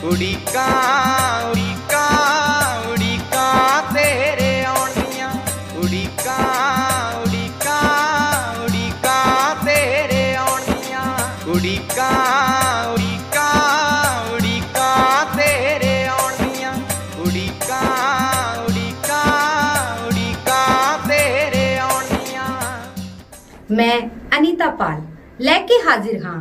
उड़ीका उड़ीका उड़ीका तेरे आउणियां उड़ीका उड़ीका उड़ीका तेरे आउणियां उड़ीका उड़ीका उड़ीका तेरे आउणियां उड़ीका उड़ीका उड़ीका तेरे आउणियां। मैं अनीता पाल लेके हाजिर हाँ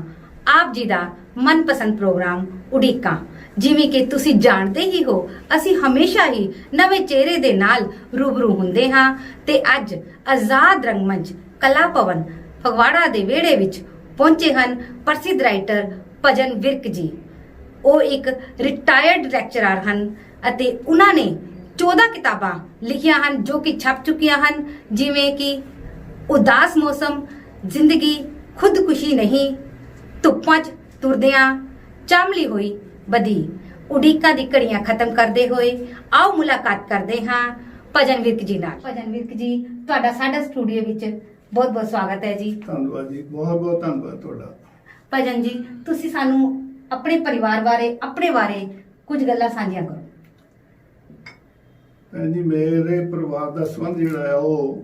आप जी ਦਾ ਮਨਪਸੰਦ ਪ੍ਰੋਗਰਾਮ ਉਡੀਕਾਂ। ਜਿਵੇਂ ਕਿ ਤੁਸੀਂ ਜਾਣਦੇ ਹੀ ਹੋ ਅਸੀਂ ਹਮੇਸ਼ਾ ਹੀ ਨਵੇਂ ਚਿਹਰੇ ਦੇ ਨਾਲ ਰੂਬਰੂ ਹੁੰਦੇ ਹਾਂ ਤੇ ਅੱਜ ਆਜ਼ਾਦ ਰੰਗਮੰਚ ਕਲਾ ਭਵਨ ਫਗਵਾੜਾ ਦੇ ਵਿਹੜੇ ਵਿੱਚ ਪਹੁੰਚੇ ਹਨ ਪ੍ਰਸਿੱਧ ਰਾਈਟਰ ਭਜਨ ਵਿਰਕ ਜੀ। ਉਹ ਇੱਕ ਰਿਟਾਇਰਡ ਲੈਕਚਰਰ ਹਨ ਅਤੇ ਉਹਨਾਂ ਨੇ 14 ਕਿਤਾਬਾਂ ਲਿਖੀਆਂ ਹਨ ਜੋ ਕਿ ਛਪ ਚੁੱਕੀਆਂ ਹਨ, ਜਿਵੇਂ ਕਿ ਉਦਾਸ ਮੌਸਮ, ਜ਼ਿੰਦਗੀ ਖੁਦਕੁਸ਼ੀ ਨਹੀਂ, ਧੁੱਪਾਂ 'ਚ ਤੁਰਦਿਆਂ, ਚਾਮਲੀ ਹੋਈ ਬਦੀ। ਉਡੀਕਾਂ ਦੀ ਘੜੀਆਂ ਖਤਮ ਕਰਦੇ ਹੋਏ ਆਓ ਮੁਲਾਕਾਤ ਕਰਦੇ ਹਾਂ ਭਜਨ ਵਿਰਕ ਜੀ ਨਾਲ। ਭਜਨ ਵਿਰਕ ਜੀ, ਤੁਹਾਡਾ ਸਾਡਾ ਸਟੂਡੀਓ ਵਿੱਚ ਬਹੁਤ ਬਹੁਤ ਸਵਾਗਤ ਹੈ ਜੀ। ਧੰਨਵਾਦ ਜੀ, ਬਹੁਤ ਬਹੁਤ ਧੰਨਵਾਦ ਤੁਹਾਡਾ। ਭਜਨ ਜੀ, ਤੁਸੀਂ ਸਾਨੂੰ ਆਪਣੇ ਪਰਿਵਾਰ ਬਾਰੇ, ਆਪਣੇ ਬਾਰੇ ਕੁਝ ਗੱਲਾਂ ਸਾਂਝੀਆਂ ਕਰੋ। ਭੈਣ ਜੀ, ਮੇਰੇ ਪਰਿਵਾਰ ਦਾ ਸੰਬੰਧ ਜਿਹੜਾ ਹੈ ਉਹ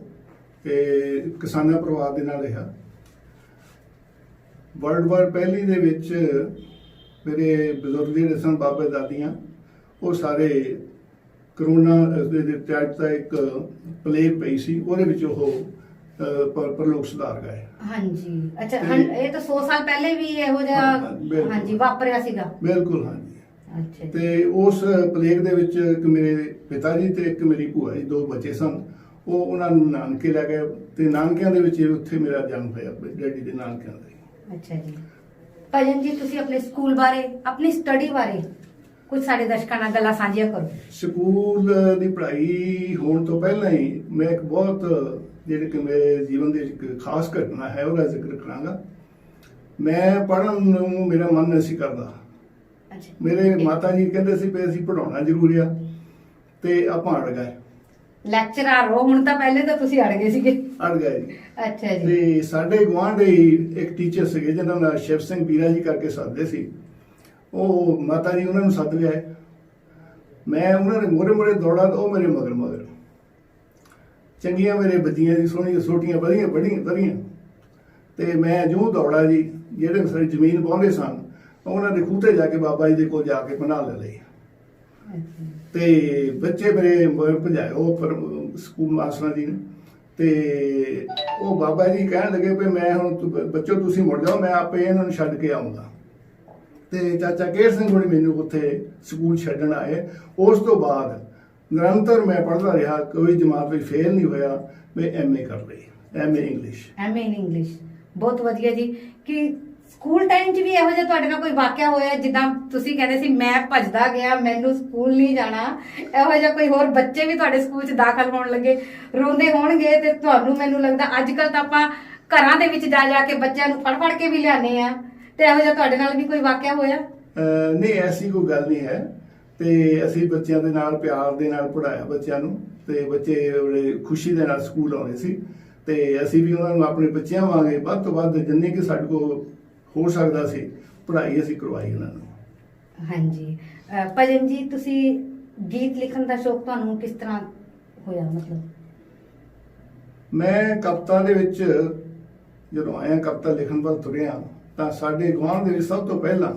ਕਿਸਾਨਾਂ ਪਰਿਵਾਰ ਦੇ ਨਾਲ ਰਿਹਾ। ਵਰਲਡ ਵਾਰ ਪਹਿਲੀ ਦੇ ਵਿੱਚ ਮੇਰੇ ਬਜ਼ੁਰਗ ਜਿਹੜੇ ਸਨ, ਬਾਬੇ ਦਾਦੀਆਂ, ਉਹ ਸਾਰੇ ਕਰੋਨਾ ਦੇ ਟਾਈਪ ਦਾ ਇੱਕ ਪਲੇਗ ਪਈ ਸੀ, ਉਹਦੇ ਵਿੱਚ ਉਹ ਪਰਲੋਕ ਸੁਧਾਰ ਗਏ। ਹਾਂਜੀ, ਅੱਛਾ। ਇਹ ਤਾਂ 100 ਸਾਲ ਪਹਿਲੇ ਵੀ ਇਹੋ ਜਿਹਾ ਹਾਂਜੀ ਵਾਪਰਿਆ ਸੀਗਾ। ਬਿਲਕੁਲ, ਹਾਂਜੀ। ਅੱਛਾ। ਤੇ ਉਸ ਪਲੇਗ ਦੇ ਵਿੱਚ ਇੱਕ ਮੇਰੇ ਪਿਤਾ ਜੀ ਤੇ ਇੱਕ ਮੇਰੀ ਭੂਆ ਜੀ, ਦੋ ਬੱਚੇ ਸਨ। ਉਹ ਉਹਨਾਂ ਨੂੰ ਨਾਨਕੇ ਲੈ ਗਏ ਤੇ ਨਾਨਕਿਆਂ ਦੇ ਵਿੱਚ ਉੱਥੇ ਮੇਰਾ ਜਨਮ ਹੋਇਆ, ਡੈਡੀ ਦੇ ਨਾਨਕਿਆਂ ਦਾ। ਅੱਛਾ ਜੀ। ਭਜਨ ਜੀ, ਤੁਸੀਂ ਆਪਣੇ ਸਕੂਲ ਬਾਰੇ, ਆਪਣੀ ਸਟੱਡੀ ਬਾਰੇ ਕੁਝ ਸਾਡੇ ਦਰਸ਼ਕਾਂ ਨਾਲ ਗੱਲਾਂ ਸਾਂਝੀਆਂ ਕਰੋ। ਸਕੂਲ ਦੀ ਪੜ੍ਹਾਈ ਹੋਣ ਤੋਂ ਪਹਿਲਾਂ ਹੀ ਮੈਂ ਇੱਕ ਬਹੁਤ ਜਿਹੜੇ ਕਿ ਮੇਰੇ ਜੀਵਨ ਦੀ ਇੱਕ ਖਾਸ ਘਟਨਾ ਹੈ ਉਹਦਾ ਜ਼ਿਕਰ ਕਰਾਂਗਾ। ਮੈਂ ਪੜ੍ਹਨ ਨੂੰ ਮੇਰਾ ਮਨ ਨਹੀਂ ਸੀ ਕਰਦਾ। ਮੇਰੇ ਮਾਤਾ ਜੀ ਕਹਿੰਦੇ ਸੀ ਵੀ ਅਸੀਂ ਪੜ੍ਹਾਉਣਾ ਜ਼ਰੂਰੀ ਆ, ਤੇ ਆਪਾਂ ਅੜ ਗਏ। ਲੈਕਚਰਰ ਹੋ ਹੁਣ, ਤਾਂ ਪਹਿਲੇ ਤਾਂ ਤੁਸੀਂ ਅੜ ਗਏ ਸੀਗੇ। ਅੜ ਗਏ ਜੀ। ਅੱਛਾ ਜੀ। ਤੇ ਸਾਡੇ ਗੁਆਂਢ ਹੀ ਇੱਕ ਟੀਚਰ ਸੀਗੇ ਜਿਹਨਾਂ ਦਾ ਸ਼ਿਵ ਸਿੰਘ ਬੀਰਾ ਜੀ ਕਰਕੇ ਸੱਦਦੇ ਸੀ। ਉਹ ਮਾਤਾ ਜੀ ਉਹਨਾਂ ਨੂੰ ਸੱਦ ਲਿਆਏ। ਮੈਂ ਉਹਨਾਂ ਦੇ ਮੋਰੇ ਦੌੜਾ, ਉਹ ਮੇਰੇ ਮਗਰ ਚੰਗੀਆਂ ਮੇਰੇ ਬੱਚੀਆਂ ਦੀ ਸੋਹਣੀਆਂ ਛੋਟੀਆਂ ਵਧੀਆਂ ਤੇ ਮੈਂ ਜਿਉਂ ਦੌੜਾ ਜੀ, ਜਿਹੜੇ ਸਾਡੀ ਜ਼ਮੀਨ ਪਾਉਂਦੇ ਸਨ ਉਹਨਾਂ ਦੇ ਖੂਹ ਤੇ ਜਾ ਕੇ ਬਾਬਾ ਜੀ ਦੇ ਕੋਲ ਜਾ ਕੇ ਪਨਾਹ ਲੈ ਲਈ। ਤੇ ਬੱਚੇ ਮੇਰੇ ਭਜਾਏ ਉਹ ਸਕੂਲ ਮਾਸਟਰਾਂ ਜੀ ਨੇ। ਤੇ ਉਹ ਬਾਬਾ ਜੀ ਕਹਿਣ ਲੱਗੇ ਵੀ ਮੈਂ ਹੁਣ ਬੱਚੋ ਤੁਸੀਂ ਮੁੜ ਜਾਓ, ਮੈਂ ਆਪੇ ਇਹਨਾਂ ਨੂੰ ਛੱਡ ਕੇ ਆਉਂਗਾ। ਤੇ ਚਾਚਾ ਕੇਰ ਸਿੰਘ ਹੋਣੀ ਮੈਨੂੰ ਉੱਥੇ ਸਕੂਲ ਛੱਡਣ ਆਏ। ਉਸ ਤੋਂ ਬਾਅਦ ਨਿਰੰਤਰ ਮੈਂ ਪੜ੍ਹਦਾ ਰਿਹਾ, ਕੋਈ ਜਮਾਤ ਵਿੱਚ ਫੇਲ ਨਹੀਂ ਹੋਇਆ। ਮੈਂ ਐਮਏ ਕਰ ਲਈ, ਐਮਏ ਇੰਗਲਿਸ਼। ਬਹੁਤ ਵਧੀਆ ਜੀ। ਕਿ ਸਕੂਲ ਟਾਈਮ 'ਚ ਵੀ ਇਹੋ ਜਿਹਾ ਤੁਹਾਡੇ ਨਾਲ ਕੋਈ ਵਾਕਿਆ ਹੋਇਆ ਜਿੱਦਾਂ ਤੁਸੀਂ ਕਹਿੰਦੇ ਸੀ ਮੈਂ ਭੱਜਦਾ ਗਿਆ, ਮੈਨੂੰ ਸਕੂਲ ਨਹੀਂ ਜਾਣਾ, ਇਹੋ ਜਿਹਾ ਕੋਈ ਹੋਰ ਬੱਚੇ ਵੀ ਤੁਹਾਡੇ ਸਕੂਲ 'ਚ ਦਾਖਲ ਹੋਣ ਲੱਗੇ, ਰੋਂਦੇ ਹੋਣਗੇ ਤੇ ਤੁਹਾਨੂੰ, ਮੈਨੂੰ ਲੱਗਦਾ ਅੱਜ ਕੱਲ ਤਾਂ ਆਪਾਂ ਘਰਾਂ ਦੇ ਵਿੱਚ ਜਾ ਕੇ ਬੱਚਿਆਂ ਨੂੰ ਫੜ ਕੇ ਵੀ ਲਿਆਉਂਦੇ ਆ, ਤੇ ਇਹੋ ਜਿਹਾ ਤੁਹਾਡੇ ਨਾਲ ਵੀ ਕੋਈ ਵਾਕਿਆ ਹੋਇਆ? ਨਹੀਂ, ਐਸੀ ਕੋਈ ਗੱਲ ਨਹੀਂ ਹੈ। ਤੇ ਅਸੀਂ ਬੱਚਿਆਂ ਦੇ ਨਾਲ ਪਿਆਰ ਦੇ ਨਾਲ ਪੜ੍ਹਾਇਆ ਬੱਚਿਆਂ ਨੂੰ, ਤੇ ਬੱਚੇ ਬੜੇ ਖੁਸ਼ੀ ਦੇ ਨਾਲ ਸਕੂਲ ਆਉਂਦੇ ਸੀ। ਤੇ ਅਸੀਂ ਵੀ ਉਹਨਾਂ ਨੂੰ ਆਪਣੇ ਬੱਚਿਆਂ ਵਾਂਗੇ ਵੱਧ ਤੋਂ ਵੱਧ ਜਿੰਨੀ ਕਿ ਸਾਡੇ ਕੋਲ ਹੋ ਸਕਦਾ ਸੀ ਪੜ੍ਹਾਈ ਅਸੀਂ ਕਰਵਾਈ ਉਹਨਾਂ ਨੂੰ। ਹਾਂਜੀ। ਭਜਨ ਜੀ, ਤੁਸੀਂ ਗੀਤ ਲਿਖਣ ਦਾ ਸ਼ੌਕ ਤੁਹਾਨੂੰ ਕਿਸ ਤਰ੍ਹਾਂ ਹੋਇਆ? ਮਤਲਬ ਮੈਂ ਕਵਿਤਾ ਦੇ ਵਿੱਚ ਜਦੋਂ ਆਇਆ, ਕਵਿਤਾ ਲਿਖਣ ਵੱਲ ਤੁਰਿਆ, ਤਾਂ ਸਾਡੇ ਗੁਆਂਢ ਦੇ ਵਿੱਚ ਸਭ ਤੋਂ ਪਹਿਲਾਂ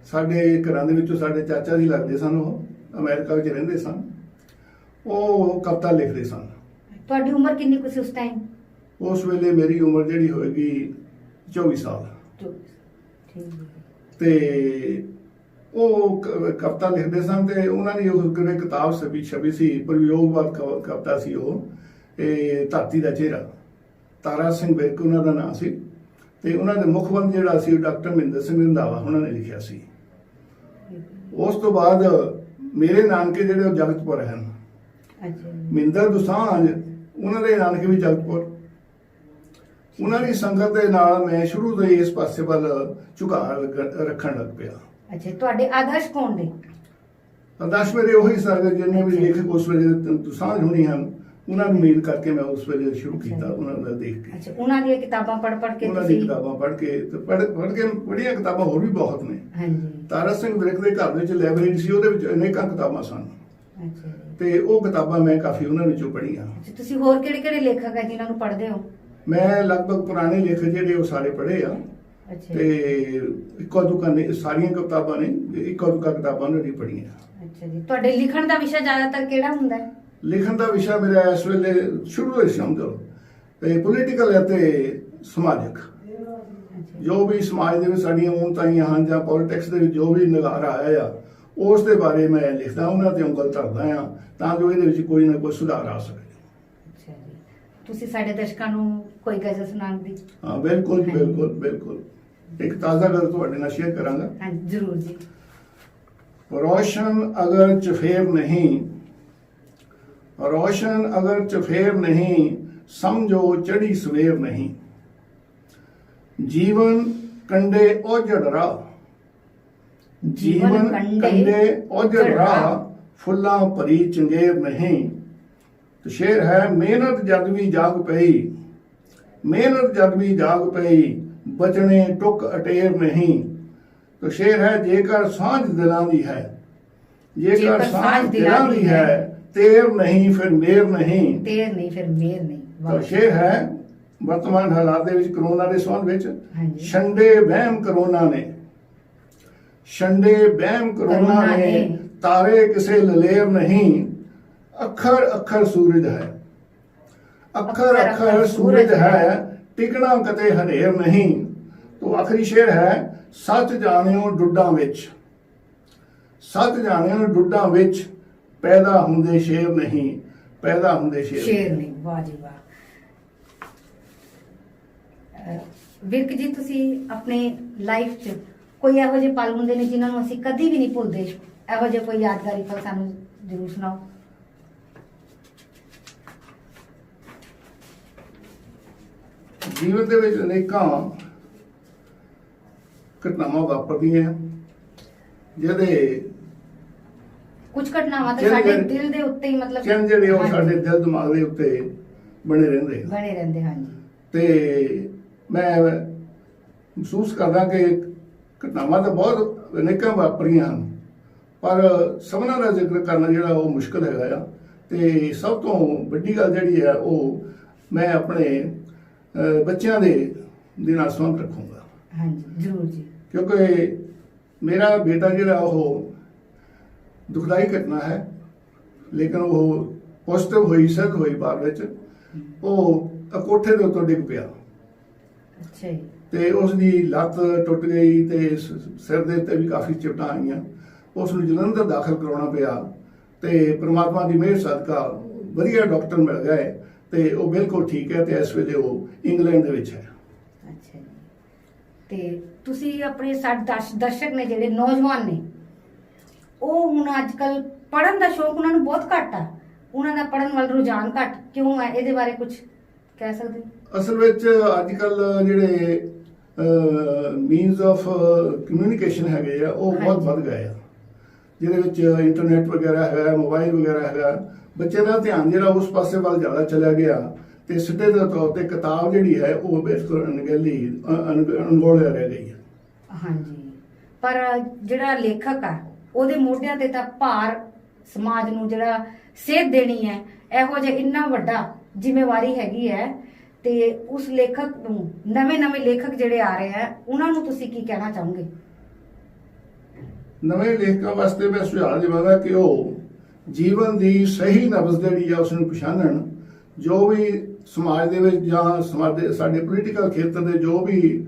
ਸਾਡੇ ਘਰਾਂ ਦੇ ਵਿੱਚੋਂ ਸਾਡੇ ਚਾਚਾ ਜੀ ਲੱਗਦੇ ਸਨ, ਉਹ ਅਮਰੀਕਾ ਵਿੱਚ ਰਹਿੰਦੇ ਸਨ, ਉਹ ਕਵਿਤਾ ਲਿਖਦੇ ਸਨ। ਤੁਹਾਡੀ ਉਮਰ ਕਿੰਨੀ ਕੁ ਸੀ ਉਸ ਟਾਈਮ? ਉਸ ਵੇਲੇ ਮੇਰੀ ਉਮਰ ਜਿਹੜੀ ਹੋਏਗੀ 24 ਸਾਲ। ਤੇ ਉਹ ਕਵਿਤਾ ਲਿਖਦੇ ਸਨ ਤੇ ਉਹਨਾਂ ਦੀ ਉਹ ਕਿਤਾਬ ਛਪੀ ਸੀ, ਪ੍ਰਯੋਗਵਾਦ ਕਵਿਤਾ ਸੀ ਉਹ, ਧਰਤੀ ਦਾ ਚਿਹਰਾ। ਤਾਰਾ ਸਿੰਘ ਵਿਰਕ ਉਹਨਾਂ ਦਾ ਨਾਂ ਸੀ ਤੇ ਉਹਨਾਂ ਦੇ ਮੁਖਬੰਦ ਜਿਹੜਾ ਸੀ ਡਾਕਟਰ ਮਹਿੰਦਰ ਸਿੰਘ ਰੰਧਾਵਾ ਉਹਨਾਂ ਨੇ ਲਿਖਿਆ ਸੀ। ਉਸ ਤੋਂ ਬਾਅਦ ਮੇਰੇ ਨਾਨਕੇ ਜਿਹੜੇ ਉਹ ਜਗਤਪੁਰ ਹਨ। ਮਹਿੰਦਰ ਦੋਸਾਂਝ ਉਹਨਾਂ ਦੇ ਨਾਨਕੇ ਵੀ ਜਗਤਪੁਰ। ਉਹਨਾਂ ਦੀ ਸੰਗਤ ਦੇ ਨਾਲ ਮੈਂ ਸ਼ੁਰੂ ਤੋਂ ਇਸ ਪਾਸੇ ਵੱਲ ਝੁਕਾਅ ਰੱਖਣ ਲੱਗ ਪਿਆ। ਅੱਛਾ, ਤੁਹਾਡੇ ਆਦਰਸ਼ ਕੌਣ ਨੇ? ਆਦਰਸ਼ ਮੇਰੇ ਉਹੀ ਸਾਰੇ ਜਿੰਨੇ ਵੀ ਲੇਖਕ ਉਸ ਵੇਲੇ ਦੋਸਾਂਝ ਹੋਣੀ ਹਨ, ਉਹਨਾਂ ਨੂੰ ਮੇਲ ਕਰਕੇ ਮੈਂ ਉਸ ਵੇਲੇ ਸ਼ੁਰੂ ਕੀਤਾ ਉਹਨਾਂ ਦਾ ਦੇਖ ਕੇ। ਅੱਛਾ, ਉਹਨਾਂ ਦੀਆਂ ਕਿਤਾਬਾਂ ਪੜ੍ਹ ਕੇ ਉਹਨਾਂ ਦੀ ਤੁਸੀਂ ਕਿਤਾਬਾਂ ਪੜ੍ਹ ਕੇ ਤੇ ਪੜ੍ਹ ਕੇ ਬੜੀਆਂ ਕਿਤਾਬਾਂ ਹੋਰ ਵੀ ਬਹੁਤ ਨੇ। ਹਾਂਜੀ। ਤਾਰਾ ਸਿੰਘ ਵਿਰਕ ਦੇ ਘਰ ਵਿੱਚ ਲਾਇਬ੍ਰੇਰੀ ਸੀ, ਉਹਦੇ ਵਿੱਚ ਅਨੇਕਾਂ ਕਿਤਾਬਾਂ ਸਨ ਅੱਛਾ ਜੀ। ਤੇ ਉਹ ਕਿਤਾਬਾਂ ਮੈਂ ਕਾਫੀ ਉਹਨਾਂ ਵਿੱਚੋਂ ਪੜ੍ਹੀਆਂ। ਅੱਛਾ, ਤੁਸੀਂ ਹੋਰ ਕਿਹੜੇ ਲੇਖਕ ਹੈ ਜਿਨ੍ਹਾਂ ਨੂੰ ਪੜ੍ਹਦੇ ਹੋ? ਮੈਂ ਲਗਭਗ ਪੁਰਾਣੇ ਲੇਖਕ ਜਿਹੜੇ ਉਹ ਸਾਰੇ ਪੜ੍ਹੇ ਆ ਅੱਛਾ ਤੇ ਇੱਕੋ ਦੁਕਾ ਨੇ ਸਾਰੀਆਂ ਕਿਤਾਬਾਂ ਨੇ, ਇੱਕੋ ਦੁਕਾ ਕਿਤਾਬਾਂ ਉਹਨਾਂ ਦੀ ਪੜ੍ਹੀਆਂ। ਅੱਛਾ ਜੀ। ਤੁਹਾਡੇ ਲਿਖਣ ਦਾ ਵਿਸ਼ਾ ਜ਼ਿਆਦਾਤਰ ਕਿਹੜਾ ਹੁੰਦਾ ਹੈ? ਲਿਖਣ ਦਾ ਵਿਸ਼ਾ ਮੇਰਾ ਇਸ ਵੇਲੇ ਸ਼ੁਰੂ ਤੋਂ ਹੀ ਸਮਝੋ ਤੇ ਪੋਲੀਟੀਕਲ ਹੈ ਤੇ ਸਮਾਜਿਕ, ਜੋ ਵੀ ਸਮਾਜ ਦੇ ਵਿੱਚ ਸਾਡੀਆਂ ਉਨਤਾਈਆਂ ਹਨ ਜਾਂ ਪੋਲਿਟਿਕਸ ਦੇ ਵਿੱਚ ਜੋ ਵੀ ਨਿਗਾਰ ਆਇਆ ਆ ਉਸ ਦੇ ਬਾਰੇ ਮੈਂ ਲਿਖਦਾ, ਉਹਨਾਂ ਤੇ ਉਂਗਲ ਧਰਦਾ ਆ ਤਾਂ ਜੋ ਇਹਦੇ ਵਿੱਚ ਕੋਈ ਨਾ ਕੋਈ ਸੁਧਾਰ ਆ ਸਕੇ। ਅੱਛਾ ਜੀ। ਤੁਸੀਂ ਸਾਡੇ ਦਰਸ਼ਕਾਂ ਨੂੰ ਕੋਈ ਗਜ਼ਲ ਸੁਣਾਉਣ ਦੀ? ਹਾਂ ਬਿਲਕੁਲ ਬਿਲਕੁਲ ਬਿਲकुल। ਇੱਕ ਤਾਜ਼ਾ ਗੱਲ ਤੁਹਾਡੇ ਨਾਲ ਸ਼ੇਅਰ ਕਰਾਂਗਾ। ਹਾਂ ਜ਼ਰੂਰ ਜੀ। रोशन अगर चफेर नहीं, रोशन अगर चफेर नहीं, समझो चढ़ी सवेर नहीं। जीवन कंडे ओजड़ राह, जीवन कंडे ओजड़ राह, फुल्लां भरी चंगेर नहीं। तो शेर है मेहनत जद भी जाग पई, मेहनत जद भी जाग पई, बचने टुक अटेर नहीं। तो शेर है जेकर सांझ दिलां दी है, जेकर सांझ दिलां दी है, तेर नहीं फिर मेर नहीं। तेर नहीं फिर मेर नहीं। तो शेर है वर्तमान हालात ਦੇ ਵਿੱਚ ਕਰੋਨਾ ਦੇ ਸੰਬੰਧ ਵਿੱਚ ਹਾਂਜੀ। ਛੰਡੇ ਵਹਿਮ ਕਰੋਨਾ ਨੇ, ਛੰਡੇ ਵਹਿਮ ਕਰੋਨਾ ਨੇ, ਤਾਰੇ ਕਿਸੇ ਲਲੇਰ ਨਹੀਂ। ਅੱਖਰ ਅੱਖਰ ਸੂਰਜ ਹੈ, ਅੱਖਰ ਅੱਖਰ ਸੂਰਜ ਹੈ, ਟਿਕਣਾ ਕਦੇ ਹਨੇਰ ਨਹੀਂ। तो आखिरी शेर है सच जानियो डुड्डां विच, सच जानियो डुड्डां विच, पैदा हुंदे शेर नहीं, पैदा हुंदे शेर नहीं। वाह जी वाह। ਵਿਰਕ ਜੀ, ਤੁਸੀਂ ਆਪਣੇ ਲਾਈਫ 'ਚ ਕੋਈ ਇਹੋ ਜਿਹੇ ਪਲ ਹੁੰਦੇ ਨੇ ਜਿਨ੍ਹਾਂ ਨੂੰ ਅਸੀਂ ਕਦੀ ਵੀ ਨਹੀਂ ਭੁੱਲਦੇ? ਇਹੋ ਜਿਹੇ ਕੋਈ ਯਾਦਗਾਰੀ ਪਲ ਸਾਨੂੰ ਜ਼ਰੂਰ ਸੁਣਾਓ। ਜੀਵਨ ਦੇ ਵਿੱਚ ਅਨੇਕਾਂ ਘਟਨਾਵਾਂ ਵਾਪਰਦੀਆਂ ਜਿਹਦੇ ਕੁਝ ਘਟਨਾਵਾਂ ਤਾਂ ਸਾਡੇ ਦਿਲ ਦੇ ਉੱਤੇ ਹੀ ਮਤਲਬ ਚਿੰਨ੍ਹ ਜਿਹੜੇ ਉਹ ਸਾਡੇ ਦਿਲ ਦਿਮਾਗ ਦੇ ਉੱਤੇ ਬਣੇ ਰਹਿੰਦੇ ਹਾਂਜੀ। ਤੇ ਮੈਂ ਮਹਿਸੂਸ ਕਰਦਾ ਕਿ ਘਟਨਾਵਾਂ ਤਾਂ ਬਹੁਤ ਅਨੇਕਾਂ ਵਾਪਰੀਆਂ ਹਨ, ਪਰ ਸਭਨਾਂ ਦਾ ਜ਼ਿਕਰ ਕਰਨਾ ਜਿਹੜਾ ਉਹ ਮੁਸ਼ਕਲ ਹੈਗਾ ਆ। ਤੇ ਸਭ ਤੋਂ ਵੱਡੀ ਗੱਲ ਜਿਹੜੀ ਹੈ ਉਹ ਮੈਂ ਆਪਣੇ ਬੱਚਿਆਂ ਦੇ ਨਾਲ ਸੰਬੰਧ ਰੱਖੂੰਗਾ। ਹਾਂਜੀ ਜ਼ਰੂਰ ਜੀ। ਕਿਉਂਕਿ ਮੇਰਾ ਬੇਟਾ ਜਿਹੜਾ ਉਹ ਦੁਖਦਾਈ ਘਟਨਾ ਹੈ, ਲੇਕਿਨ ਉਹ ਪੋਜ਼ਿਟਿਵ ਹੋਈ, ਸਿੱਧ ਹੋਈ ਬਾਅਦ ਵਿੱਚ। ਉਹ ਕੋਠੇ ਦੇ ਉੱਤੋਂ ਡਿੱਗ ਪਿਆ। ਅੱਛਾ ਜੀ। ਤੇ ਉਸ ਦੀ ਲੱਤ ਟੁੱਟ ਗਈ ਤੇ ਸਿਰ ਦੇ ਉੱਤੇ ਵੀ ਕਾਫੀ ਚੋਟਾਂ ਆਈਆਂ। ਉਸ ਨੂੰ ਜਲੰਧਰ ਦਾਖਲ ਕਰਾਉਣਾ ਪਿਆ ਤੇ ਪ੍ਰਮਾਤਮਾ ਦੀ ਮਿਹਰ ਸਦਕਾ ਵਧੀਆ ਡਾਕਟਰ ਮਿਲ ਗਏ ਤੇ ਉਹ ਬਿਲਕੁਲ ਠੀਕ ਹੈ ਤੇ ਇਸ ਵੇਲੇ ਉਹ ਇੰਗਲੈਂਡ ਦੇ ਵਿੱਚ ਹੈ। ਅੱਛਾ ਜੀ। ਤੇ ਤੁਸੀਂ ਆਪਣੇ ਸਾਡੇ ਦਰਸ਼ਕ ਨੇ ਜਿਹੜੇ ਨੌਜਵਾਨ ਨੇ, ਉਹ ਹੁਣ ਅੱਜ ਕੱਲ ਪੜ੍ਹਨ ਦਾ ਸ਼ੌਕ ਉਹਨਾਂ ਨੂੰ ਬਹੁਤ ਘੱਟ ਆ, ਉਹਨਾਂ ਦਾ ਪੜ੍ਹਨ ਵੱਲ ਰੁਝਾਨ ਘੱਟ ਕਿਉਂ ਹੈ? ਇਹਦੇ ਬਾਰੇ ਕੁਝ ਕਹਿ ਸਕਦੇ ਹੋ? ਅਸਲ ਵਿੱਚ ਅੱਜ ਕੱਲ ਜਿਹੜੇ ਮੀਨਸ ਆਫ ਕਮਿਊਨੀਕੇਸ਼ਨ ਹੈਗੇ ਆ ਉਹ ਬਹੁਤ ਵੱਧ ਗਏ ਆ, ਜਿਹਦੇ ਵਿੱਚ ਇੰਟਰਨੈਟ ਵਗੈਰਾ ਹੈਗਾ, ਮੋਬਾਈਲ ਵਗੈਰਾ ਹੈਗਾ। ਬੱਚੇ ਦਾ ਧਿਆਨ ਜਿਹੜਾ ਉਸ ਪਾਸੇ ਵੱਲ ਜ਼ਿਆਦਾ ਚਲਾ ਗਿਆ ਤੇ ਸਿੱਧੇ ਦੇ ਤੌਰ ਤੇ ਕਿਤਾਬ ਜਿਹੜੀ ਹੈ ਉਹ ਬਿਲਕੁਲ ਅਣਗੌਲਿਆ ਰਹਿ ਗਈ ਹੈ। ਹਾਂਜੀ, ਪਰ ਜਿਹੜਾ ਲੇਖਕ ਆ ਉਹਦੇ ਮੋਢਿਆਂ ਤੇ ਤਾਂ ਭਾਰ ਸਮਾਜ ਨੂੰ ਜਿਹੜਾ ਸੇਧ ਦੇਣੀ ਹੈ, ਇਹੋ ਜਿਹਾ ਇੰਨਾ ਵੱਡਾ ਜ਼ਿੰਮੇਵਾਰੀ ਹੈਗੀ ਹੈ। ਤੇ ਉਸ ਲੇਖਕ ਨੂੰ, ਨਵੇਂ ਲੇਖਕ ਜਿਹੜੇ ਆ ਰਹੇ ਆ, ਉਹਨਾਂ ਨੂੰ ਤੁਸੀਂ ਕੀ ਕਹਿਣਾ ਚਾਹੋਗੇ? ਨਵੇਂ ਲੇਖਕਾਂ ਵਾਸਤੇ ਮੈਂ ਸੁਝਾਅ ਦੇਵਾਂਗਾ ਕਿ ਉਹ ਜੀਵਨ ਦੀ ਸਹੀ ਨਬਜ਼ ਜਿਹੜੀ ਆ ਉਸ ਨੂੰ ਪਛਾਣਨ। ਜੋ ਵੀ ਸਮਾਜ ਦੇ ਵਿੱਚ ਜਾਂ ਸਮਾਜ ਦੇ ਸਾਡੇ ਪੋਲੀਟੀਕਲ ਖੇਤਰ ਦੇ ਜੋ ਵੀ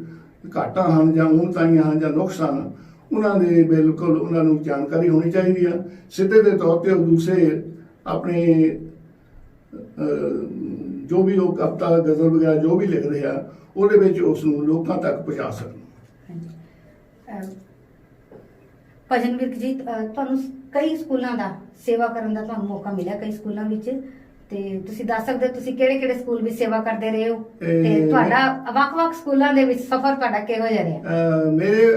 ਘਾਟਾਂ ਹਨ ਜਾਂ ਉਨਤਾਈਆਂ ਹਨ ਜਾਂ ਨੁਕਸ ਹਨ, ਉਹਨਾਂ ਦੇ ਬਿਲਕੁਲ ਉਹਨਾਂ ਨੂੰ ਜਾਣਕਾਰੀ ਹੋਣੀ ਚਾਹੀਦੀ ਆ। ਸਿੱਧੇ ਦੇ ਤੌਰ ਤੇ ਉਹ ਦੂਸਰੇ ਆਪਣੇ ਜੋ ਵੀ ਉਹ ਕਵਿਤਾ ਗਜ਼ਲ ਵਗੈਰਾ ਜੋ ਵੀ ਲਿਖਦੇ ਆ ਉਹਦੇ ਵਿੱਚ ਉਸ ਨੂੰ ਲੋਕਾਂ ਤੱਕ ਪਹੁੰਚਾ ਸਕਣ। ਭਜਨ ਵਿਰਕ ਜੀ, ਤੁਹਾਨੂੰ ਕਈ ਸਕੂਲਾਂ ਦਾ ਸੇਵਾ ਕਰਨ ਦਾ ਤੁਹਾਨੂੰ ਮੌਕਾ ਮਿਲਿਆ, ਕਈ ਸਕੂਲਾਂ ਵਿੱਚ, ਤੇ ਤੁਸੀਂ ਦੱਸ ਸਕਦੇ ਹੋ ਤੁਸੀਂ ਕਿਹੜੇ ਸਕੂਲ ਵਿੱਚ ਸੇਵਾ ਕਰਦੇ ਰਹੇ ਹੋ ਤੇ ਤੁਹਾਡਾ ਵੱਖ-ਵੱਖ ਸਕੂਲਾਂ ਦੇ ਵਿੱਚ ਸਫ਼ਰ ਤੁਹਾਡਾ ਕਿਹੋ ਜਿਹਾ ਰਿਹਾ? ਮੇਰੇ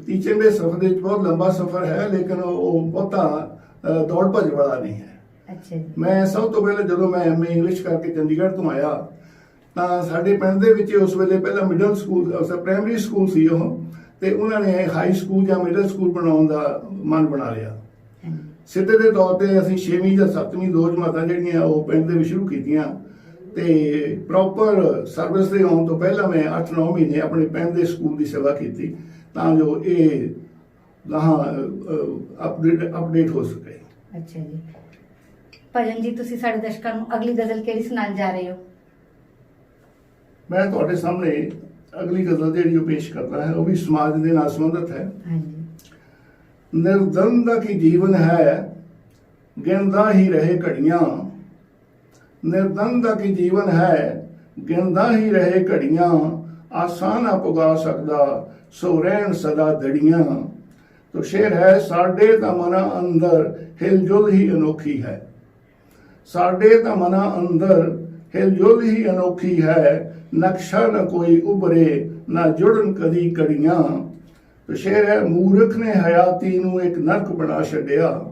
ਟੀਚਿੰਗ ਦੇ ਸਫ਼ਰ ਦੇ ਵਿੱਚ ਬਹੁਤ ਲੰਬਾ ਸਫ਼ਰ ਹੈ, ਲੇਕਿਨ ਉਹ ਬਹੁਤਾ ਦੌੜ ਭੱਜ ਵਾਲਾ ਨਹੀਂ ਹੈ। ਅੱਛਾ ਜੀ। ਮੈਂ ਸਭ ਤੋਂ ਪਹਿਲਾਂ ਜਦੋਂ ਮੈਂ ਐਮਏ ਇੰਗਲਿਸ਼ ਕਰਕੇ ਚੰਡੀਗੜ੍ਹ ਤੋਂ ਆਇਆ ਤਾਂ ਸਾਡੇ ਪਿੰਡ ਦੇ ਵਿੱਚ ਉਸ ਵੇਲੇ ਪਹਿਲਾਂ ਮਿਡਲ ਸਕੂਲ ਪ੍ਰਾਇਮਰੀ ਸਕੂਲ ਸੀ ਉਹ, ਤੇ ਉਹਨਾਂ ਨੇ ਹਾਈ ਸਕੂਲ ਜਾਂ ਮਿਡਲ ਸਕੂਲ ਬਣਾਉਣ ਦਾ ਮਨ ਬਣਾ ਲਿਆ। ਸਿੱਧੇ ਦੇ ਤੌਰ ਤੇ ਅਸੀਂ 6ਵੀਂ ਜਾਂ 7ਵੀਂ ਦੋ ਜਮਾਤਾਂ ਜਿਹੜੀਆਂ ਉਹ ਪਿੰਡ ਦੇ ਵਿੱਚ ਸ਼ੁਰੂ ਕੀਤੀਆਂ, ਤੇ ਪ੍ਰੋਪਰ ਸਰਵਿਸ ਦੇ ਆਉਣ ਤੋਂ ਪਹਿਲਾਂ ਮੈਂ 8-9 ਮਹੀਨੇ ਆਪਣੇ ਪਿੰਡ ਦੇ ਸਕੂਲ ਦੀ ਸੇਵਾ ਕੀਤੀ ਤਾਂ ਜੋ ਇਹ ਅਪਡੇਟ ਹੋ ਸਕੇ। ਅੱਛਾ ਜੀ। ਭਜਨ ਜੀ, ਤੁਸੀਂ ਸਾਡੇ ਦਰਸ਼ਕਾਂ ਨੂੰ ਅਗਲੀ ਗਜ਼ਲ ਕਿਹੜੀ ਸੁਣਾਉਣ ਜਾ ਰਹੇ ਹੋ? ਮੈਂ ਤੁਹਾਡੇ ਸਾਹਮਣੇ ਅਗਲੀ ਗਜ਼ਲ ਜਿਹੜੀ ਉਹ ਪੇਸ਼ ਕਰਦਾ ਹੈ, ਉਹ ਵੀ ਸਮਾਜ ਦੇ ਨਾਲ ਸੰਬੰਧਿਤ ਹੈ। ਹਾਂਜੀ। ਨਿਰਦੰਦ ਕੀ ਜੀਵਨ ਹੈ ਗਿਣਦਾ ਹੀ ਰਹੇ ਘੜੀਆਂ, ਨਿਰਦੰਦ ਕੀ ਜੀਵਨ ਹੈ ਗਿਣਦਾ ਹੀ ਰਹੇ ਘੜੀਆਂ, ਆਸਾਂ ਨਾ ਪੁਗਾ ਸਕਦਾ ਸੋ ਰਹਿਣ ਸਦਾ ਦੜੀਆਂ। ਤੋ ਸ਼ੇਰ ਹੈ ਸਾਡੇ ਤਾਂ ਮਨਾਂ ਅੰਦਰ ਹਿਲਜੁਲ ਹੀ ਅਨੋਖੀ ਹੈ, ਸਾਡੇ ਤਾਂ ਮਨਾਂ ਅੰਦਰ ਹਿਲਜੁਲ ਹੀ ਅਨੋਖੀ ਹੈ, ਨਕਸ਼ਾ ਨਾ ਕੋਈ ਉਭਰੇ ਨਾ ਜੁੜਨ ਕਦੀ ਕੜੀਆਂ। ਤੋ ਸ਼ੇਰ ਹੈ ਮੂਰਖ ਨੇ ਹਯਾਤੀ ਨੂੰ ਇੱਕ ਨਰਕ ਬਣਾ ਛੱਡਿਆ,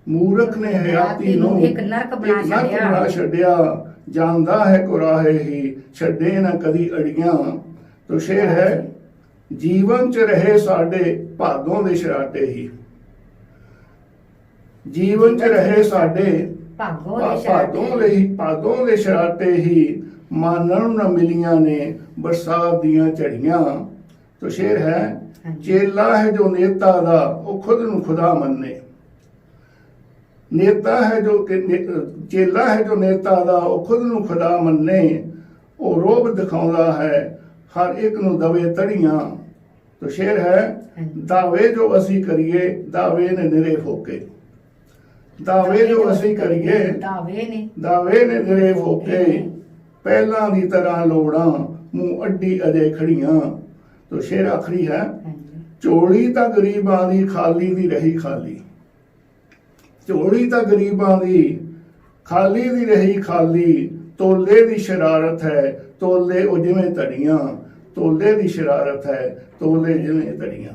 ਮੂਰਖ ਨੇ ਹਯਾਤੀ ਨੂੰ ਇੱਕ ਨਰਕ ਬਣਾ ਛੱਡਿਆ, ਜਾਂਦਾ ਹੈ ਕੁਰਾਹੇ ਹੀ ਛੱਡੇ ਨਾ ਕਦੀ ਅੜੀਆਂ। ਤੋ ਸ਼ੇਰ ਹੈ ਜੀਵਨ ਚ ਰਹੇ ਸਾਡੇ ਭਾਗੋਂ ਦੇ ਸ਼ਰਾਟੇ ਹੀ, ਜੀਵਨ ਚ ਰਹੇ ਸਾਡੇ ਭਾਗੋਂ ਦੇ ਸ਼ਰਾਟੇ ਹੀ, ਮਾਨਣ ਨਾ ਮਿਲੀਆਂ ਨੇ ਬਰਸਾਤ ਦੀਆਂ ਝੜੀਆਂ। ਤੋ ਸ਼ੇਰ ਹੈ ਚੇਲਾ ਹੈ ਜੋ ਨੇਤਾ ਦਾ ਉਹ ਖੁਦ ਨੂੰ ਖੁਦਾ ਮੰਨੇ, ਨੇਤਾ ਹੈ ਜੋ ਚੇਲਾ ਹੈ ਜੋ ਨੇਤਾ ਦਾ ਉਹ ਖੁਦ ਨੂੰ ਖੁਦਾ ਮੰਨੇ, ਉਹ ਰੋਬ ਦਿਖਾਉਂਦਾ ਹੈ ਹਰ ਇੱਕ ਨੂੰ ਦਵੇ ਤੜੀਆਂ। ਤੋ ਸ਼ੇਰ ਹੈ ਦਾਵੇ ਜੋ ਅਸੀਂ ਕਰੀਏ ਦਾਵੇ ਨੇ ਨਿਰੇ ਫੋਕੇ, ਦਾਵੇ ਜੋ ਅਸੀਂ ਕਰੀਏ ਦਾਵੇ ਨੇ ਨਿਰੇ ਫੋਕੇ, ਪਹਿਲਾਂ ਦੀ ਤਰ੍ਹਾਂ ਲੋੜਾਂ ਮੂੰਹ ਅੱਡੀ ਅਜੇ ਖੜੀਆਂ। ਤੋ ਸ਼ੇਰ ਆਖਰੀ ਹੈ ਝੋਲੀ ਤਾਂ ਗਰੀਬਾਂ ਦੀ ਖਾਲੀ ਦੀ ਰਹੀ ਖਾਲੀ, ਝੋਲੀ ਤਾਂ ਗਰੀਬਾਂ ਦੀ ਖਾਲੀ ਦੀ ਰਹੀ ਖਾਲੀ, ਤੋਲੇ ਦੀ ਸ਼ਰਾਰਤ ਹੈ ਤੋਲੇ ਉਹ ਜਿਵੇਂ ਧੜੀਆਂ, ਤੋਲੇ ਦੀ ਸ਼ਰਾਰਤ ਹੈ ਤੋਲੇ ਜਿਵੇਂ ਧੜੀਆਂ।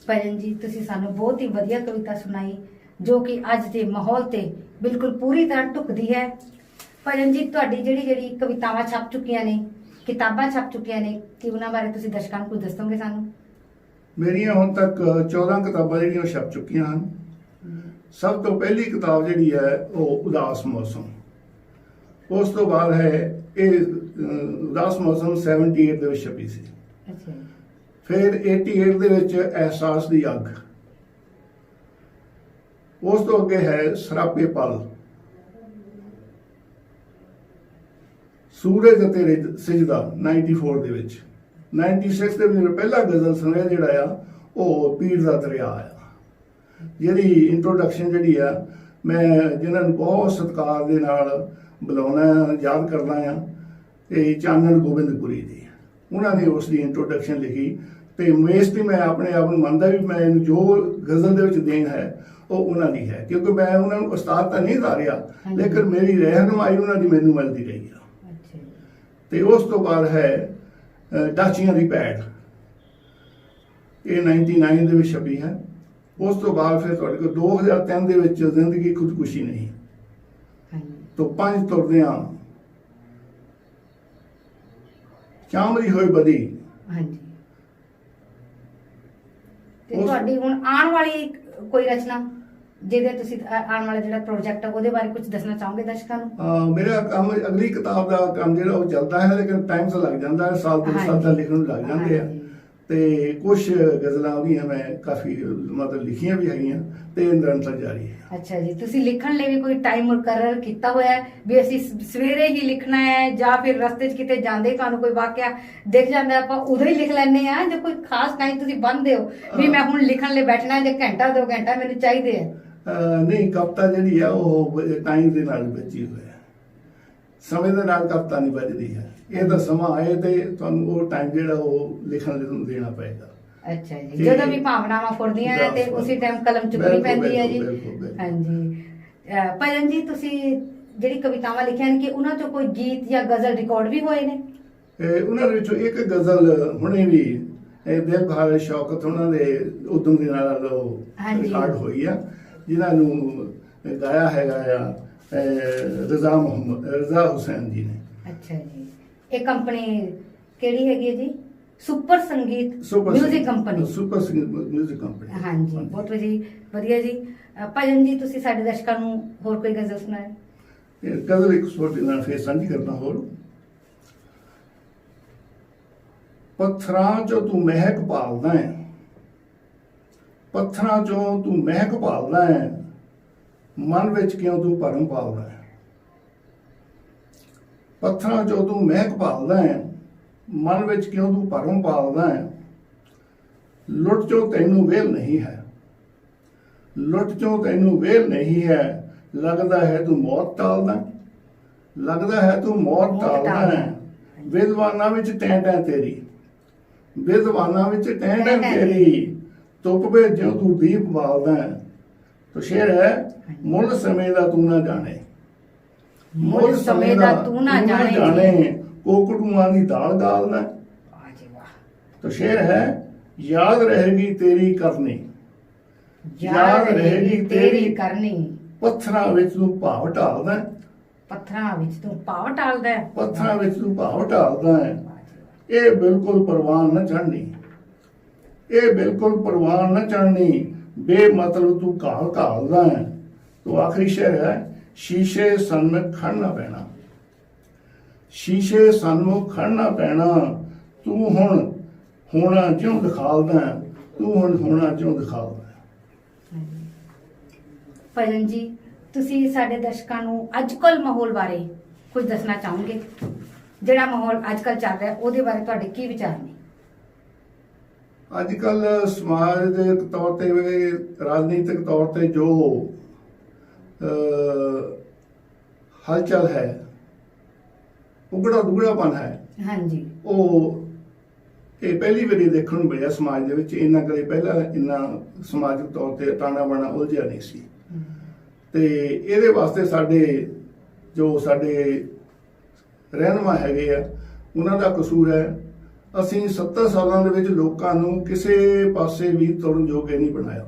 ਭਜਨ ਜੀ, ਤੁਸੀਂ ਸਾਨੂੰ ਬਹੁਤ ਹੀ ਵਧੀਆ ਕਵਿਤਾ ਸੁਣਾਈ ਜੋ ਕਿ ਅੱਜ ਦੇ ਮਾਹੌਲ ਤੇ ਬਿਲਕੁਲ ਪੂਰੀ ਤਰ੍ਹਾਂ ਢੁਕਦੀ ਹੈ। ਭਜਨ ਜੀ, ਤੁਹਾਡੀ ਜਿਹੜੀ ਕਵਿਤਾਵਾਂ ਛਪ ਚੁੱਕੀਆਂ ਨੇ, ਕਿਤਾਬਾਂ ਛਪ ਚੁੱਕੀਆਂ ਨੇ, ਕਿ ਉਹਨਾਂ ਬਾਰੇ ਤੁਸੀਂ ਦਰਸ਼ਕਾਂ ਨੂੰ ਕੁਝ ਦੱਸੋਗੇ ਸਾਨੂੰ? ਮੇਰੀਆਂ ਹੁਣ ਤੱਕ 14 ਕਿਤਾਬਾਂ ਜਿਹੜੀਆਂ ਛਪ ਚੁੱਕੀਆਂ ਹਨ। ਸਭ ਤੋਂ ਪਹਿਲੀ ਕਿਤਾਬ ਜਿਹੜੀ ਹੈ ਉਹ ਉਦਾਸ ਮੌਸਮ, ਉਸ ਤੋਂ ਬਾਅਦ ਹੈ ਇਹ ਉਦਾਸ ਮੌਸਮ 78 ਦੇ ਵਿੱਚ ਛਪੀ ਸੀ। ਅੱਛਾ। ਫਿਰ 88 ਦੇ ਵਿੱਚ ਅਹਿਸਾਸ ਦੀ ਅੱਗ, ਉਸ ਤੋਂ ਅੱਗੇ ਹੈ ਸਰਾਪੇ ਪਲ, ਸੂਰਜ ਅਤੇ ਸਿਜਦਾ 94 ਦੇ ਵਿੱਚ। 96 ਦੇ ਵਿੱਚ ਪਹਿਲਾ ਗਜ਼ਲ ਸੁਣਿਆ ਜਿਹੜਾ ਆ ਉਹ ਪੀਰ ਦਾ ਦਰਿਆ ਆ, ਜਿਹਦੀ ਇੰਟਰੋਡਕਸ਼ਨ ਜਿਹੜੀ ਆ ਮੈਂ ਜਿਨ੍ਹਾਂ ਨੂੰ ਬਹੁਤ ਸਤਿਕਾਰ ਦੇ ਨਾਲ ਬੁਲਾਉਣਾ ਯਾਦ ਕਰਦਾ ਆ, ਤੇ ਚਾਨਣ ਗੋਬਿੰਦਪੁਰੀ ਦੀ, ਉਹਨਾਂ ਨੇ ਉਸ ਦੀ ਇੰਟਰੋਡਕਸ਼ਨ ਲਿਖੀ। ਤੇ ਮੋਸਟਲੀ ਮੈਂ ਆਪਣੇ ਆਪ ਨੂੰ ਮੰਨਦਾ ਵੀ ਮੈਂ ਜੋ ਗਜ਼ਲ ਦੇ ਵਿੱਚ ਦੇਣ ਹੈ ਉਹ ਉਹਨਾਂ ਦੀ ਹੈ, ਕਿਉਂਕਿ ਮੈਂ ਉਹਨਾਂ ਨੂੰ ਉਸਤਾਦ ਤਾਂ ਨਹੀਂ ਧਾਰਿਆ, ਲੇਕਿਨ ਮੇਰੀ ਰਹਿਨੁਮਾਈ ਉਹਨਾਂ ਦੀ ਮੈਨੂੰ ਮਿਲਦੀ ਰਹੀ ਆ। ਤੇ ਉਸ ਤੋਂ ਬਾਅਦ ਹੈ ਡਾਚੀਆਂ ਦੀ ਪੈੜ, ਇਹ 99 ਦੇ ਵਿੱਚ ਛਪੀ ਹੈ। ਉਸ ਤੋਂ ਬਾਅਦ ਫਿਰ ਤੁਹਾਡੇ ਕੋਲ 2003 ਦੇ ਵਿੱਚ ਜ਼ਿੰਦਗੀ ਖੁਦਕੁਸ਼ੀ ਨਹੀਂ, ਤੋਂ 5 ਤੁਰਦਿਆਂ ਚਾਮੜੀ ਹੋਈ ਬਦੀ। ਹਾਂਜੀ। ਤੇ ਤੁਹਾਡੀ ਹੁਣ ਆਉਣ ਵਾਲੀ ਕੋਈ ਰਚਨਾ ਜਿਹਦੇ ਤੁਸੀਂ ਆਉਣ ਵਾਲਾ ਜਿਹੜਾ ਪ੍ਰੋਜੈਕਟ ਹੈ ਉਹਦੇ ਬਾਰੇ ਕੁਝ ਦੱਸਣਾ ਚਾਹੋਗੇ ਦਰਸ਼ਕਾਂ ਨੂੰ? ਮੇਰਾ ਕੰਮ ਅਗਲੀ ਕਿਤਾਬ ਦਾ ਕੰਮ ਜਿਹੜਾ ਉਹ ਚੱਲਦਾ ਹੈ, ਲੇਕਿਨ ਟਾਈਮ ਤਾਂ ਲੱਗ ਜਾਂਦਾ ਹੈ, ਸਾਲ 2 ਸਾਲ ਦਾ ਲਿਖਣ ਨੂੰ ਲੱਗ ਜਾਂਦੇ ਆ। ਤੇ ਕੁਝ ਗਜ਼ਲਾਂ ਉਹਦੀਆਂ ਮੈਂ ਕਾਫੀ ਮਤਲਬ ਲਿਖੀਆਂ ਵੀ ਹੈਗੀਆਂ ਤੇ ਨਿਰੰਤਰ ਜਾਰੀ ਹੈ। ਅੱਛਾ ਜੀ, ਤੁਸੀਂ ਲਿਖਣ ਲਈ ਵੀ ਕੋਈ ਟਾਈਮ ਮੁਕਰਰ ਕੀਤਾ ਹੋਇਆ ਹੈ ਵੀ ਅਸੀਂ ਸਵੇਰੇ ਹੀ ਲਿਖਣਾ ਹੈ, ਜਾਂ ਫਿਰ ਰਸਤੇ 'ਚ ਕਿਤੇ ਜਾਂਦੇ ਤੁਹਾਨੂੰ ਕੋਈ ਵਾਕਿਆ ਦਿਖ ਜਾਂਦਾ ਆਪਾਂ ਉਦੋਂ ਹੀ ਲਿਖ ਲੈਂਦੇ ਆ, ਜਾਂ ਕੋਈ ਖਾਸ ਟਾਈਮ ਤੁਸੀਂ ਬੰਨ੍ਹਦੇ ਹੋ ਵੀ ਮੈਂ ਹੁਣ ਲਿਖਣ ਲਈ ਬੈਠਣਾ ਜਾਂ ਘੰਟਾ 2 ਘੰਟਾ ਮੈਨੂੰ ਚਾਹੀਦੇ ਆ? ਨਹੀਂ, ਕਵਿਤਾ ਜਿਹੜੀ ਆ ਉਹ ਟਾਈਮ ਦੇ ਨਾਲ ਬਚੀ ਹੋਈ ਹੈ, ਸਮੇਂ ਦੇ ਨਾਲ ਕਵਿਤਾ ਨਹੀਂ ਬਚਦੀ ਹੈ। ਇਹ ਤਾਂ ਸਮਾਂ ਆਏ ਤੇ ਤੁਹਾਨੂੰ ਉਹ ਟਾਈਮ ਜਿਹੜਾ ਉਹ ਲਿਖਣ ਲਈ ਤੁਹਾਨੂੰ ਦੇਣਾ ਪਏਗਾ। ਅੱਛਾ ਜੀ, ਜਦੋਂ ਵੀ ਭਾਵਨਾਵਾਂ ਫੁਰਦੀਆਂ ਨੇ ਤੇ ਉਸੇ ਟਾਈਮ ਕਲਮ ਚੁੱਕਣੀ ਪੈਂਦੀ ਹੈ ਜੀ। ਹਾਂਜੀ। ਭਜਨ ਜੀ, ਤੁਸੀਂ ਜਿਹੜੀ ਕਵਿਤਾਵਾਂ ਲਿਖੀਆਂ ਨੇ ਕਿ ਉਹਨਾਂ ਚੋਂ ਕੋਈ ਗੀਤ ਜਾਂ ਗਜ਼ਲ ਰਿਕਾਰਡ ਵੀ ਹੋਏ ਨੇ? ਉਹਨਾਂ ਦੇ ਵਿੱਚੋਂ ਇੱਕ ਗਜ਼ਲ ਹੁਣੇ ਵੀ ਦਿਲ ਬਹਾਰ ਸ਼ੌਕਤ ਉਹਨਾਂ ਦੇ ਉਦਮ ਦੇ ਨਾਲ ਰਿਕਾਰਡ ਹੋਈ ਆ, ਜਿਨ੍ਹਾਂ ਨੂੰ ਗਾਇਆ ਹੈਗਾ ਆ ਰਜ਼ਾ ਹੁਸੈਨ ਜੀ ਨੇ। ਅੱਛਾ ਜੀ, ਇਹ ਕੰਪਨੀ ਕਿਹੜੀ ਹੈਗੀ ਹੈ ਜੀ? ਸੁਪਰ ਸੰਗੀਤ ਮਿਊਜ਼ਿਕ ਕੰਪਨੀ। ਸੁਪਰ ਸੰਗੀਤ ਮਿਊਜ਼ਿਕ ਕੰਪਨੀ। ਹਾਂਜੀ, ਬਹੁਤ ਵਧੀਆ ਜੀ। ਭਜਨ ਜੀ, ਤੁਸੀਂ ਸਾਡੇ ਦਰਸ਼ਕਾਂ ਨੂੰ ਹੋਰ ਕੋਈ ਗਜ਼ਲ ਸੁਣਾਏ? ਇਹ ਗਜ਼ਲ ਇੱਕ ਛੋਟੀ ਨਾਲ ਫੇਰ ਸਾਂਝੀ ਕਰਦਾ ਹੋਰ। ਪੱਥਰਾਂ ਚੋਂ ਤੂੰ ਮਹਿਕ ਭਾਲਦਾ ਹੈ, ਪੱਥਰਾਂ ਚੋਂ ਤੂੰ ਮਹਿਕ ਭਾਲਦਾ ਹੈ, ਮਨ ਵਿੱਚ ਕਿਉਂ ਤੂੰ ਭਰਮ ਪਾਲਦਾ ਹੈ। ਪੱਥਰਾਂ ਚੋਂ ਤੂੰ ਮਹਿਕ ਭਾਲਦਾ ਹੈ, ਮਨ ਵਿੱਚ ਕਿਉਂ ਤੂੰ ਭਰਮ ਪਾਲਦਾ ਹੈ। ਲੁੱਟ ਚੋਂ ਤੈਨੂੰ ਵੇਲ ਨਹੀਂ ਹੈ, ਲੁੱਟ ਚੋਂ ਤੈਨੂੰ ਵੇਲ ਨਹੀਂ ਹੈ। ਲੱਗਦਾ ਹੈ ਤੂੰ ਮੌਤ ਟਾਲਦਾ, ਲੱਗਦਾ ਹੈ ਤੂੰ ਮੌਤ ਟਾਲਦਾ ਹੈ। ਵਿਦਵਾਨਾਂ ਵਿੱਚ ਟੈਂ ਟੈਂ ਤੇਰੀ, ਵਿਦਵਾਨਾਂ ਵਿੱਚ ਟੈਂ ਟੈਂ ਤੇਰੀ। ਧੁੱਪ ਵਿੱਚ ਜਿਉਂ ਤੂੰ ਦੀਪ ਬਾਲਦਾ ਹੈ। ਤੋ ਸ਼ੇਰ ਹੈ, ਮੁੱਲ ਸਮੇਂ ਦਾ ਤੂੰ ਨਾ ਜਾਣੇ, ਮੁੱਲ ਸਮੇਂ ਦਾ ਤੂੰ ਨਾ ਜਾਣੇ। ਕੋਕੜੂਆਂ ਦੀ ਦਾਲ ਗਾਲਦਾ। ਵਾਹ ਜੀ ਵਾਹ। ਤੋ ਸ਼ੇਰ ਹੈ, ਯਾਦ ਰਹੇਗੀ ਤੇਰੀ ਕਰਨੀ, ਯਾਦ ਰਹੇਗੀ ਤੇਰੀ ਕਰਨੀ। ਪੱਥਰਾਂ ਵਿੱਚ ਤੂੰ ਭਾਵ ਢਾਲਦਾ, ਪੱਥਰਾਂ ਵਿੱਚ ਤੂੰ ਭਾਵ ਢਾਲਦਾ, ਪੱਥਰਾਂ ਵਿੱਚ ਤੂੰ ਭਾਵ ਢਾਲਦਾ ਹੈ। ਇਹ ਬਿਲਕੁਲ ਪ੍ਰਵਾਨ ਨਾ ਚੜ੍ਹਨੀ, ਇਹ ਬਿਲਕੁਲ ਪ੍ਰਵਾਨ ਨਾ ਚੜ੍ਹਨੀ। ਬੇਮਤਲਬ ਤੂੰ ਘਾਲਦਾ ਹੈ। ਤੋ ਆਖਰੀ ਸ਼ੇਰ ਹੈ, ਸ਼ੀਸ਼ੇ ਸਨਮੁਖ ਖੜਨਾ ਪੈਣਾ, ਸ਼ੀਸ਼ੇ ਸਨਮੁਖ ਖੜਨਾ ਪੈਣਾ। ਤੂੰ ਹੁਣ ਹੋਣਾ ਜਿਉਂ ਦਿਖਾਲਦਾ ਹੈ, ਤੂੰ ਹੁਣ ਹੋਣਾ ਜਿਉਂ ਦਿਖਾਲਦਾ ਹੈ। ਭਜਨ ਜੀ, ਤੁਸੀਂ ਸਾਡੇ ਦਰਸ਼ਕਾਂ ਨੂੰ ਅੱਜਕੱਲ ਮਾਹੌਲ ਬਾਰੇ ਕੁਝ ਦੱਸਣਾ ਚਾਹੋਗੇ? ਜਿਹੜਾ ਮਾਹੌਲ ਅੱਜਕੱਲ ਚੱਲ ਰਿਹਾ ਉਹਦੇ ਬਾਰੇ ਤੁਹਾਡੇ ਕੀ ਵਿਚਾਰ ਨੇ? ਅੱਜ ਕੱਲ ਸਮਾਜ ਦੇ ਤੌਰ ਤੇ, ਰਾਜਨੀਤਿਕ ਤੌਰ ਤੇ ਜੋ ਹਲਚਲ ਹੈ, ਉਗੜਾ ਦੁਗੜਾਪਨ ਹੈ, ਹਾਂਜੀ, ਉਹ ਇਹ ਪਹਿਲੀ ਵਾਰੀ ਦੇਖਣ ਨੂੰ ਮਿਲਿਆ ਸਮਾਜ ਦੇ ਵਿੱਚ। ਇੰਨਾ ਕਦੇ ਪਹਿਲਾਂ ਇੰਨਾ ਸਮਾਜਿਕ ਤੌਰ ਤੇ ਤਾਣਾ ਬਾਣਾ ਉਲਝਿਆ ਨਹੀਂ ਸੀ। ਤੇ ਇਹਦੇ ਵਾਸਤੇ ਸਾਡੇ ਰਹਿਨੁਮਾ ਹੈਗੇ ਆ, ਉਹਨਾਂ ਦਾ ਕਸੂਰ ਹੈ। ਅਸੀਂ 70 ਸਾਲਾਂ ਦੇ ਵਿੱਚ ਲੋਕਾਂ ਨੂੰ ਕਿਸੇ ਪਾਸੇ ਵੀ ਤੁਰਨ ਜੋਗੇ ਨਹੀਂ ਬਣਾਇਆ,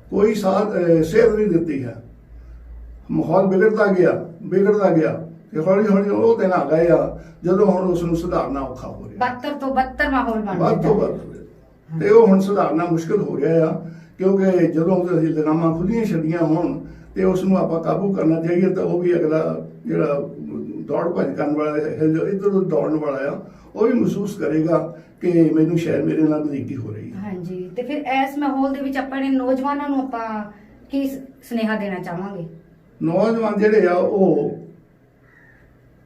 ਕੋਈ ਸੇਧ ਨਹੀਂ ਦਿੱਤੀ ਹੈ। ਮਾਹੌਲ ਵਿਗੜਦਾ ਗਿਆ ਤੇ ਹੌਲੀ ਹੌਲੀ ਉਹ ਦਿਨ ਆ ਗਏ ਆ ਜਦੋਂ ਹੁਣ ਉਸ ਨੂੰ ਸੁਧਾਰਨਾ ਔਖਾ ਹੋ ਰਿਹਾ। ਬੱਤਰ ਤੋਂ ਬੱਤਰ ਮਾਹੌਲ ਬਣ ਵੱਧ ਤੋਂ ਵੱਧ ਤੇ ਉਹ ਹੁਣ ਸੁਧਾਰਨਾ ਮੁਸ਼ਕਲ ਹੋ ਰਿਹਾ ਆ, ਕਿਉਂਕਿ ਜਦੋਂ ਅਸੀਂ ਲਗਾਮਾਂ ਖੁੱਲੀਆਂ ਛੱਡੀਆਂ ਹੋਣ ਤੇ ਉਸ ਨੂੰ ਆਪਾਂ ਕਾਬੂ ਕਰਨਾ ਚਾਹੀਏ। ਤਾਂ ਉਹ ਵੀ ਅਗਲਾ ਜਿਹੜਾ ਦੌੜ ਭੱਜ ਕਰਨ ਵਾਲਾ ਇੱਧਰ ਉੱਧਰ ਦੌੜਨ ਵਾਲਾ ਆ, ਉਹ ਵੀ ਮਹਿਸੂਸ ਕਰੇਗਾ ਕਿ ਮੈਨੂੰ ਸ਼ਾਇਦ ਮੇਰੇ ਨਾਲ ਨਜ਼ਦੀਕੀ ਹੋ ਰਹੀ ਹੈ। ਹਾਂਜੀ, ਤੇ ਫਿਰ ਇਸ ਮਾਹੌਲ ਦੇ ਵਿੱਚ ਆਪਣੇ ਨੌਜਵਾਨਾਂ ਨੂੰ ਆਪਾਂ ਕੀ ਸੁਨੇਹਾ ਦੇਣਾ ਚਾਹਾਂਗੇ? ਨੌਜਵਾਨ ਜਿਹੜੇ ਆ ਉਹ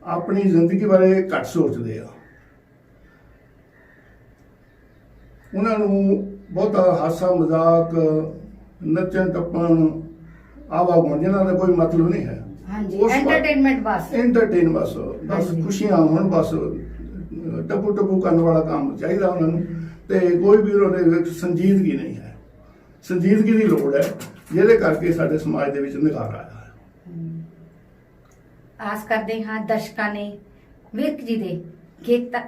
ਆਪਣੀ ਜ਼ਿੰਦਗੀ ਬਾਰੇ ਘੱਟ ਸੋਚਦੇ ਆ। ਉਹਨਾਂ ਨੂੰ ਬਹੁਤਾ ਹਾਸਾ ਮਜ਼ਾਕ, ਨੱਚਣ ਟੱਪਣ, ਆਵਾਗਮਨ ਜਿਹਨਾਂ ਦਾ ਕੋਈ ਮਤਲਬ ਨਹੀਂ ਹੈ। ਹਾਂਜੀ, ਐਂਟਰਟੇਨਮੈਂਟ ਬਸ ਹਾਂਜੀ। ਖੁਸ਼ੀਆਂ ਹੋਣ, ਬਸ ਟੱਪੂ ਕਰਨ ਵਾਲਾ ਕੰਮ ਚਾਹੀਦਾ ਉਹਨਾਂ ਨੂੰ। ਤੇ ਕੋਈ ਵੀ ਉਹਦੇ ਵਿੱਚ ਸੰਜੀਦਗੀ ਨਹੀਂ ਹੈ। ਸੰਜੀਦਗੀ ਦੀ ਲੋੜ ਹੈ, ਜਿਹਦੇ ਕਰਕੇ ਸਾਡੇ ਸਮਾਜ ਦੇ ਵਿੱਚ ਨਿਖਾਰ ਆਇਆ ਹੈ। ਆਸ ਕਰਦੇ ਹਾਂ ਦਰਸ਼ਕਾਂ ਨੇ ਵਿਰਕ ਜੀ ਦੇ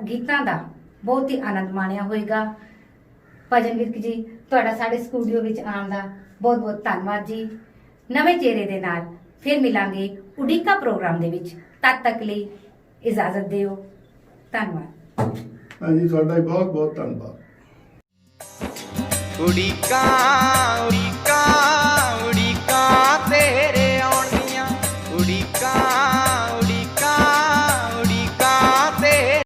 ਗੀਤਾਂ ਦਾ ਬਹੁਤ ਹੀ ਆਨੰਦ ਮਾਣਿਆ ਹੋਵੇਗਾ। ਭਜਨ ਵਿਰਕ ਜੀ, ਤੁਹਾਡਾ ਸਾਡੇ ਸਟੂਡੀਓ ਵਿੱਚ ਆਉਣ ਦਾ ਬਹੁਤ ਬਹੁਤ ਧੰਨਵਾਦ ਜੀ। ਨਵੇਂ ਚਿਹਰੇ ਦੇ ਨਾਲ ਫਿਰ ਮਿਲਾਂਗੇ ਉਡੀਕਾ ਪ੍ਰੋਗਰਾਮ ਦੇ ਵਿੱਚ। ਤਦ ਤੱਕ ਲਈ ਇਜਾਜ਼ਤ ਦਿਓ। ਧੰਨਵਾਦ। ਹਾਂਜੀ, ਤੁਹਾਡਾ ਬਹੁਤ ਬਹੁਤ ਧੰਨਵਾਦ। ਉਡੀਕਾਂ